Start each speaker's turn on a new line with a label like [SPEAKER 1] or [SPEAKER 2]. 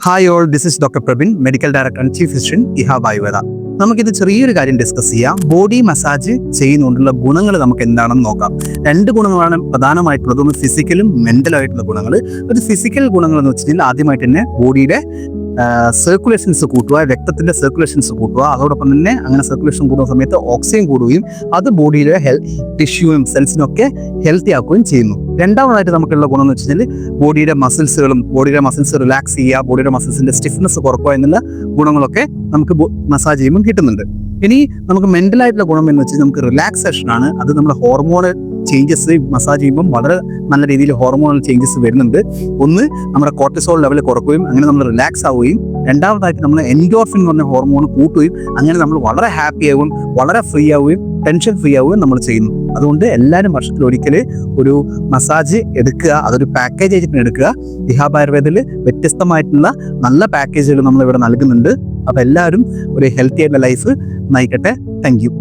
[SPEAKER 1] Hi all, this is doctor Prabin, medical director and chief physician Ihab Ayurveda. നമുക്കിത് ചെറിയൊരു കാര്യം discuss ചെയ്യാം. ബോഡി മസാജ് ചെയ്യുന്നതുകൊണ്ടുള്ള ഗുണങ്ങൾ നമുക്ക് എന്താണെന്ന് നോക്കാം. രണ്ട് ഗുണങ്ങളാണ് പ്രധാനമായിട്ടുള്ളത്. ഒന്ന് ഫിസിക്കലും മെന്റലും ആയിട്ടുള്ള ഗുണങ്ങൾ. ഒരു ഫിസിക്കൽ ഗുണങ്ങൾ എന്ന് വെച്ച് കഴിഞ്ഞാൽ ആദ്യമായിട്ട് തന്നെ ബോഡിയുടെ സർക്കുലേഷൻസ് കൂട്ടുക, രക്തത്തിന്റെ സർക്കുലേഷൻസ് കൂട്ടുക. അതോടൊപ്പം തന്നെ അങ്ങനെ സർക്കുലേഷൻ കൂടുന്ന സമയത്ത് ഓക്സിജൻ കൂടുകയും അത് ബോഡിയിലെ ടിഷ്യൂവും സെൽസിനൊക്കെ ഹെൽത്തി ആക്കുകയും ചെയ്യുന്നു. രണ്ടാമതായിട്ട് നമുക്കുള്ള ഗുണം എന്ന് വെച്ച് കഴിഞ്ഞാൽ ബോഡിയുടെ മസിൽസ് റിലാക്സ് ചെയ്യുക, ബോഡിയുടെ മസിൽസിന്റെ സ്റ്റിഫ്നെസ് കുറക്കുക എന്നുള്ള ഗുണങ്ങളൊക്കെ നമുക്ക് മസാജ് ചെയ്യുമ്പോൾ കിട്ടുന്നുണ്ട്. ഇനി നമുക്ക് മെന്റൽ ആയിട്ടുള്ള ഗുണം എന്ന് വെച്ചാൽ നമുക്ക് റിലാക്സേഷൻ ആണ്. അത് നമ്മുടെ ഹോർമോണൽ ചേഞ്ചസ് മസാജ് ചെയ്യുമ്പോൾ വളരെ നല്ല രീതിയിൽ ഹോർമോണൽ ചേഞ്ചസ് വരുന്നുണ്ട്. ഒന്ന്, നമ്മുടെ കോർട്ടിസോൾ ലെവൽ കുറക്കുകയും അങ്ങനെ നമ്മൾ റിലാക്സ് ആവുകയും, രണ്ടാമതായിട്ട് നമ്മൾ എൻഡോർഫിൻ എന്ന് പറഞ്ഞ ഹോർമോൺ കൂട്ടുകയും അങ്ങനെ നമ്മൾ വളരെ ഹാപ്പി ആവുകയും വളരെ ഫ്രീ ആവുകയും ടെൻഷൻ ഫ്രീ ആവുകയും നമ്മൾ ചെയ്യുന്നു. അതുകൊണ്ട് എല്ലാവരും വർഷത്തിൽ ഒരിക്കൽ ഒരു മസാജ് എടുക്കുക, അതൊരു പാക്കേജ് ആയിട്ട് എടുക്കുക. ഇഹാബ് ആയുർവേദയിൽ വ്യത്യസ്തമായിട്ടുള്ള നല്ല പാക്കേജുകൾ നമ്മൾ ഇവിടെ നൽകുന്നുണ്ട്. അപ്പോൾ എല്ലാവരും ഒരു ഹെൽത്തി ആയിട്ടുള്ള ലൈഫ് നയിക്കട്ടെ. Thank you.